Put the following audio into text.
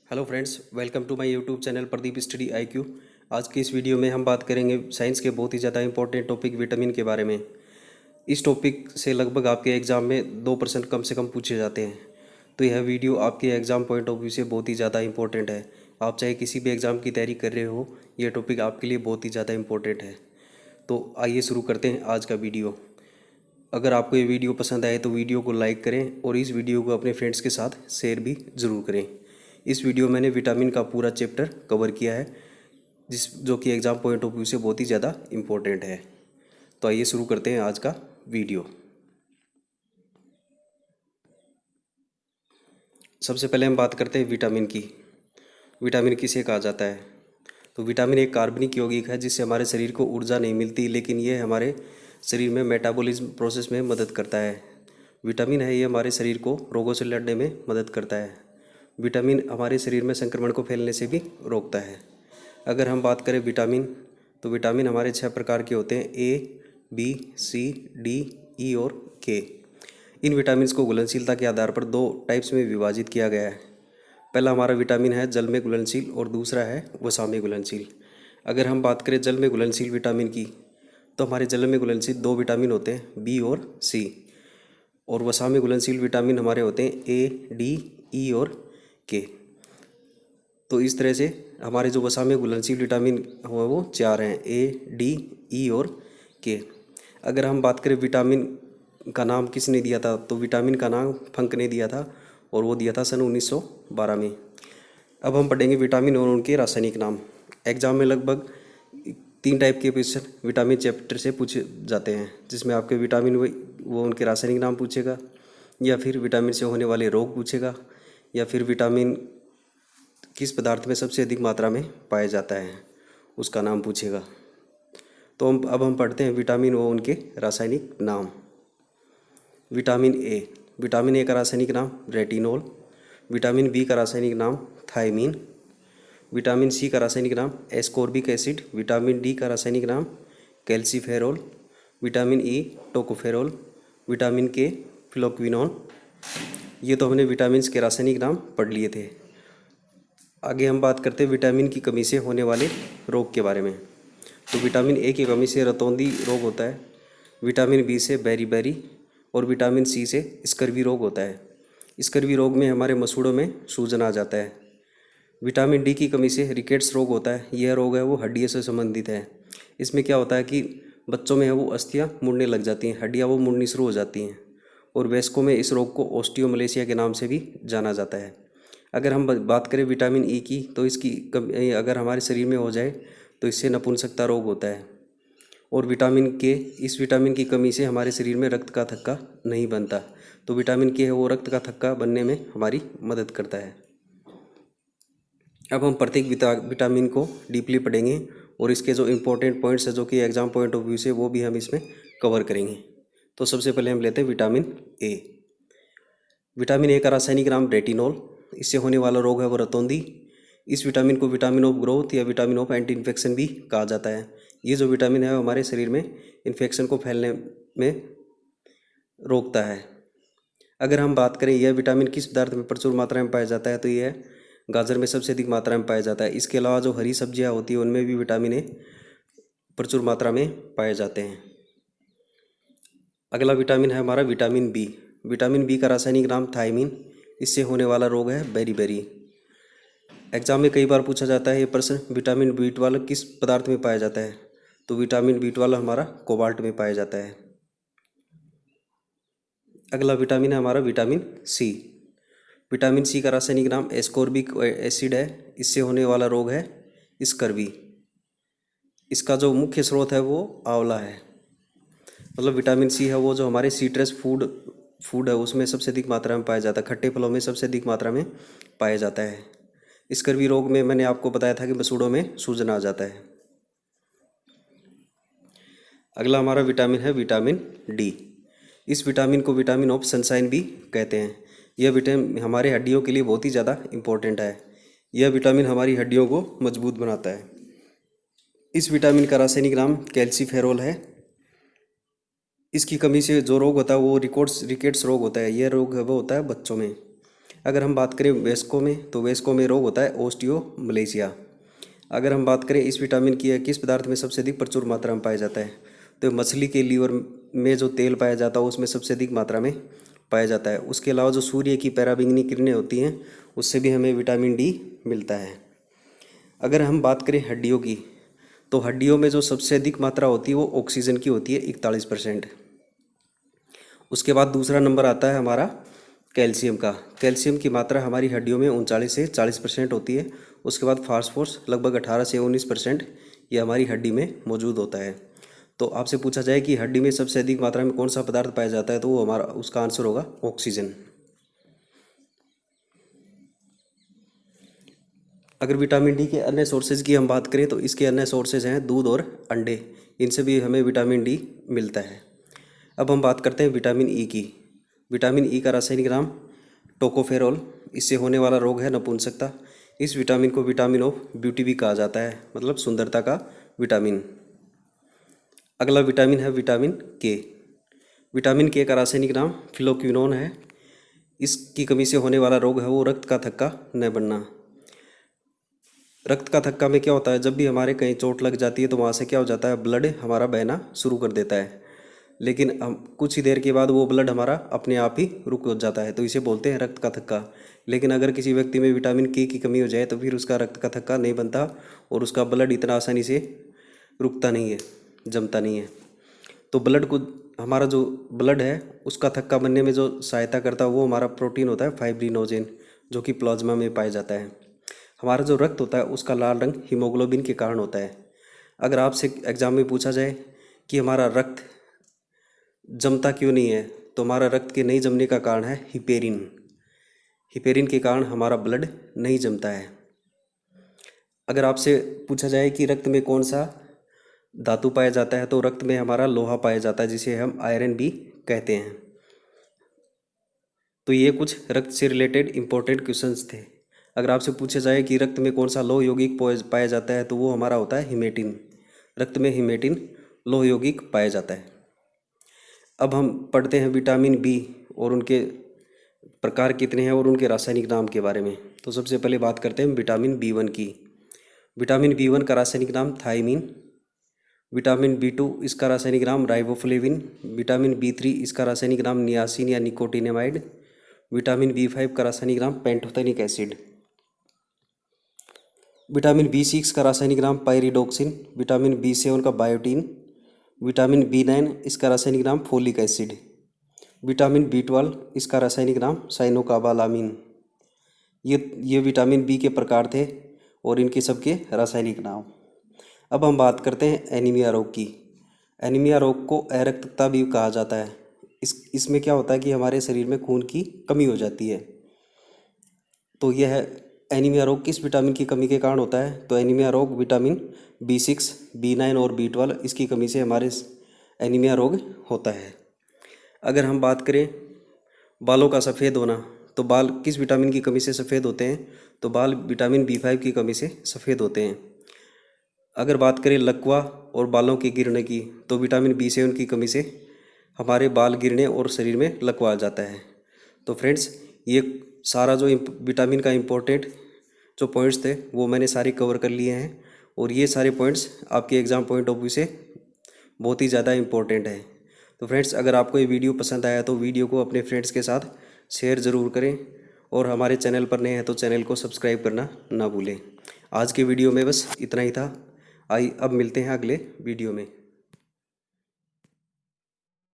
Hello friends, welcome to my YouTube channel Pradeep study IQ. आज की इस वीडियो में हम बात करेंगे साइंस के बहुत ही ज़्यादा इंपॉर्टेंट टॉपिक विटामिन के बारे में। इस टॉपिक से लगभग आपके एग्ज़ाम में 2% कम से कम पूछे जाते हैं। तो यह वीडियो आपके एग्ज़ाम पॉइंट ऑफ व्यू से बहुत ही ज़्यादा इंपॉर्टेंट है। आप चाहे किसी भी एग्ज़ाम की तैयारी कर रहे हो, यह टॉपिक आपके लिए बहुत ही ज़्यादा इंपॉर्टेंट है। तो आइए शुरू करते हैं आज का वीडियो। अगर आपको ये वीडियो पसंद आए तो वीडियो को लाइक करें और इस वीडियो को अपने फ्रेंड्स के साथ शेयर भी ज़रूर करें। इस वीडियो में मैंने विटामिन का पूरा चैप्टर कवर किया है, जो कि एग्ज़ाम पॉइंट ऑफ व्यू से बहुत ही ज़्यादा इम्पोर्टेंट है। तो आइए शुरू करते हैं आज का वीडियो। सबसे पहले हम बात करते हैं विटामिन की। विटामिन किसे कहा जाता है? तो विटामिन एक कार्बनिक यौगिक है जिससे हमारे शरीर को ऊर्जा नहीं मिलती, लेकिन ये हमारे शरीर में मेटाबॉलिज्म प्रोसेस में मदद करता है। विटामिन है ये हमारे शरीर को रोगों से लड़ने में मदद करता है। विटामिन हमारे शरीर में संक्रमण को फैलने से भी रोकता है। अगर हम बात करें विटामिन, तो विटामिन हमारे 6 प्रकार के होते हैं: ए, बी, सी, डी, ई और के। इन विटामिन को घुलनशीलता के आधार पर 2 टाइप्स में विभाजित किया गया है। पहला हमारा विटामिन है जल में घुलनशील और दूसरा है वसा में घुलनशील। अगर हम बात करें जल में घुलनशील विटामिन की, तो हमारे जल में घुलनशील 2 विटामिन होते हैं, बी और सी। और वसा में घुलनशील विटामिन हमारे होते हैं ए, डी, ई और के। तो इस तरह से हमारे जो वसा में घुलनशील विटामिन हुए वो 4 हैं: ए, डी, ई और के। अगर हम बात करें विटामिन का नाम किसने दिया था, तो विटामिन का नाम फंक ने दिया था और वो दिया था सन 1912 में। अब हम पढ़ेंगे विटामिन और उनके रासायनिक नाम। एग्जाम में लगभग 3 टाइप के क्वेश्चन विटामिन चैप्टर से पूछे जाते हैं, जिसमें आपके विटामिन वो उनके रासायनिक नाम पूछेगा, या फिर विटामिन से होने वाले रोग पूछेगा, या फिर विटामिन किस पदार्थ में सबसे अधिक मात्रा में पाया जाता है उसका नाम पूछेगा। तो अब हम पढ़ते हैं विटामिन व उनके रासायनिक नाम। Vitamin A. विटामिन ए का रासायनिक नाम रेटिनोल। विटामिन बी का रासायनिक नाम थायमीन। विटामिन सी का रासायनिक नाम एस्कॉर्बिक एसिड। विटामिन डी का रासायनिक नाम calciferol. Vitamin E tocopherol. Vitamin के फ्लोक्विनोन। ये तो हमने विटामिन के रासायनिक नाम पढ़ लिए थे। आगे हम बात करते हैं विटामिन की कमी से होने वाले रोग के बारे में। तो विटामिन ए की कमी से रतौंधी रोग होता है, विटामिन बी से बेरी और विटामिन सी से स्कर्वी रोग होता है। स्कर्वी रोग में हमारे मसूड़ों में सूजन आ जाता है। विटामिन डी की कमी से रिकेट्स रोग होता है। यह रोग है वो हड्डियों से संबंधित है। इसमें क्या होता है कि बच्चों में है वो अस्थियाँ मुड़ने लग जाती हैं, हड्डियाँ वो मुड़नी शुरू हो जाती हैं। और वयस्कों में इस रोग को ओस्टियोमलेशिया के नाम से भी जाना जाता है। अगर हम बात करें विटामिन ई की, तो इसकी कमी अगर हमारे शरीर में हो जाए तो इससे नपुंसकता रोग होता है। और विटामिन के, इस विटामिन की कमी से हमारे शरीर में रक्त का थक्का नहीं बनता। तो विटामिन के है वो रक्त का थक्का बनने में हमारी मदद करता है। अब हम प्रत्येक विटामिन को डीपली पढ़ेंगे और इसके जो इम्पोर्टेंट पॉइंट्स है, जो कि एग्जाम पॉइंट ऑफ व्यू से, वो भी हम इसमें कवर करेंगे। तो सबसे पहले हम लेते हैं विटामिन ए। विटामिन ए का रासायनिक नाम रेटिनोल। इससे होने वाला रोग है वो रतौंधी। इस विटामिन को विटामिन ऑफ ग्रोथ या विटामिन ऑफ एंटी इन्फेक्शन भी कहा जाता है। ये जो विटामिन है वो हमारे शरीर में इन्फेक्शन को फैलने में रोकता है। अगर हम बात करें यह विटामिन किस पदार्थ में प्रचुर मात्रा में पाया जाता है, तो यह गाजर में सबसे अधिक मात्रा में पाया जाता है। इसके अलावा जो हरी सब्जियां होती हैं उनमें भी विटामिन ए प्रचुर मात्रा में पाए जाते हैं। अगला विटामिन है हमारा विटामिन बी। विटामिन बी का रासायनिक नाम थायमीन। इससे होने वाला रोग है बेरी। एग्जाम में कई बार पूछा जाता है ये प्रश्न, विटामिन बी12 किस पदार्थ में पाया जाता है? तो विटामिन बी12 हमारा कोबाल्ट में पाया जाता है। अगला विटामिन है हमारा विटामिन सी। विटामिन सी का रासायनिक नाम एस्कॉर्बिक एसिड है। इससे होने वाला रोग है स्कर्वी। इसका जो मुख्य स्रोत है वो आंवला है। मतलब विटामिन सी है वो जो हमारे सीट्रस फूड है उसमें सबसे अधिक मात्रा में पाया जाता है। खट्टे फलों में सबसे अधिक मात्रा में पाया जाता है। स्कर्वी रोग में मैंने आपको बताया था कि मसूड़ों में सूजन आ जाता है। अगला हमारा विटामिन है विटामिन डी। इस विटामिन को विटामिन ऑफ सनशाइन भी कहते हैं। यह विटामिन हमारे हड्डियों के लिए बहुत ही ज़्यादा इम्पोर्टेंट है। यह विटामिन हमारी हड्डियों को मजबूत बनाता है। इस विटामिन का रासायनिक नाम कैल्सीफेरोल है। इसकी कमी से जो रोग होता है वो रिकेट्स रोग होता है। यह रोग है वो होता है बच्चों में। अगर हम बात करें वयस्कों में, तो वयस्कों में रोग होता है ओस्टियोमलेशिया। अगर हम बात करें इस विटामिन की किस पदार्थ में सबसे अधिक प्रचुर मात्रा में पाया जाता है, तो मछली के लीवर में जो तेल पाया जाता है उसमें सबसे अधिक मात्रा में पाया जाता है। उसके अलावा जो सूर्य की पराबैंगनी किरणें होती हैं उससे भी हमें विटामिन डी मिलता है। अगर हम बात करें हड्डियों की, तो हड्डियों में जो सबसे अधिक मात्रा होती है वो ऑक्सीजन की होती है 41%। उसके बाद दूसरा नंबर आता है हमारा कैल्शियम का। कैल्शियम की मात्रा हमारी हड्डियों में 39 से 40% होती है। उसके बाद फास्फोरस लगभग 18 से 19% ये हमारी हड्डी में मौजूद होता है। तो आपसे पूछा जाए कि हड्डी में सबसे अधिक मात्रा में कौन सा पदार्थ पाया जाता है, तो वो हमारा उसका आंसर होगा ऑक्सीजन। अगर विटामिन डी के अन्य सोर्सेज की हम बात करें, तो इसके अन्य सोर्सेज हैं दूध और अंडे, इनसे भी हमें विटामिन डी मिलता है। अब हम बात करते हैं विटामिन ई की। विटामिन ई का रासायनिक नाम टोकोफेरोल। इससे होने वाला रोग है नपुंसकता। इस विटामिन को विटामिन ऑफ ब्यूटी भी कहा जाता है, मतलब सुंदरता का विटामिन। अगला विटामिन है विटामिन के। विटामिन के का रासायनिक नाम फिलोक्विनोन है। इसकी कमी से होने वाला रोग है वो रक्त का थक्का न बनना। रक्त का थक्का में क्या होता है, जब भी हमारे कहीं चोट लग जाती है तो वहाँ से क्या हो जाता है, ब्लड हमारा बहना शुरू कर देता है, लेकिन हम कुछ ही देर के बाद वो ब्लड हमारा अपने आप ही रुक जाता है, तो इसे बोलते हैं रक्त का थक्का। लेकिन अगर किसी व्यक्ति में विटामिन के की कमी हो जाए तो फिर उसका रक्त का थक्का नहीं बनता और उसका ब्लड इतना आसानी से रुकता नहीं है, जमता नहीं है। तो ब्लड को, हमारा जो ब्लड है उसका थक्का बनने में जो सहायता करता है वो हमारा प्रोटीन होता है फाइब्रिनोजेन, जो कि प्लाज्मा में पाया जाता है। हमारा जो रक्त होता है उसका लाल रंग हीमोग्लोबिन के कारण होता है। अगर आपसे एग्जाम में पूछा जाए कि हमारा रक्त जमता क्यों नहीं है, तो हमारा रक्त के नहीं जमने का कारण है हिपेरिन। हिपेरिन के कारण हमारा ब्लड नहीं जमता है। अगर आपसे पूछा जाए कि रक्त में कौन सा धातु पाया जाता है, तो रक्त में हमारा लोहा पाया जाता है, जिसे हम आयरन भी कहते हैं। तो ये कुछ रक्त से रिलेटेड इंपॉर्टेंट क्वेश्चंस थे। अगर आपसे पूछा जाए कि रक्त में कौन सा लौह यौगिक पाया जाता है, तो वो हमारा होता है हिमेटिन। रक्त में हिमेटिन लौह यौगिक पाया जाता है। अब हम पढ़ते हैं विटामिन बी और उनके प्रकार कितने हैं और उनके रासायनिक नाम के बारे में। तो सबसे पहले बात करते हैं विटामिन बी1 की। विटामिन बी1 का रासायनिक नाम थायमीन। विटामिन बी2 इसका रासायनिक नाम राइबोफ्लेविन। विटामिन बी3 इसका रासायनिक नाम नियासिन या निकोटिनेमाइड। विटामिन बी5 का रासायनिक नाम पेंटोथेनिक एसिड। विटामिन बी6 का रासायनिक नाम पायरिडोक्सिन। विटामिन बी7 का बायोटीन। विटामिन बी9 इसका रासायनिक नाम फोलिक एसिड। विटामिन बी12 इसका रासायनिक नाम साइनोकाबालामिन। ये विटामिन बी के प्रकार थे और इनके सबके रासायनिक नाम। अब हम बात करते हैं एनीमिया रोग की। एनीमिया रोग को अरक्तता भी कहा जाता है। इसमें क्या होता है कि हमारे शरीर में खून की कमी हो जाती है। तो यह एनीमिया रोग किस विटामिन की कमी के कारण होता है, तो एनीमिया रोग विटामिन बी6, बी9 और बी12 इसकी कमी से हमारे एनीमिया रोग होता है। अगर हम बात करें बालों का सफ़ेद होना, तो बाल किस विटामिन की कमी से सफ़ेद होते हैं, तो बाल विटामिन बी5 की कमी से सफ़ेद होते हैं। अगर बात करें लकवा और बालों के गिरने की, तो विटामिन बी7 की कमी से हमारे बाल गिरने और शरीर में लकवा आ जाता है। तो फ्रेंड्स, ये सारा जो विटामिन का इम्पोर्टेंट जो पॉइंट्स थे वो मैंने सारे कवर कर लिए हैं, और ये सारे पॉइंट्स आपके एग्ज़ाम पॉइंट ऑफ व्यू से बहुत ही ज़्यादा इम्पोर्टेंट है। तो फ्रेंड्स, अगर आपको ये वीडियो पसंद आया तो वीडियो को अपने फ्रेंड्स के साथ शेयर ज़रूर करें, और हमारे चैनल पर नए हैं तो चैनल को सब्सक्राइब करना ना भूलें। आज के वीडियो में बस इतना ही था। अब मिलते हैं अगले वीडियो में।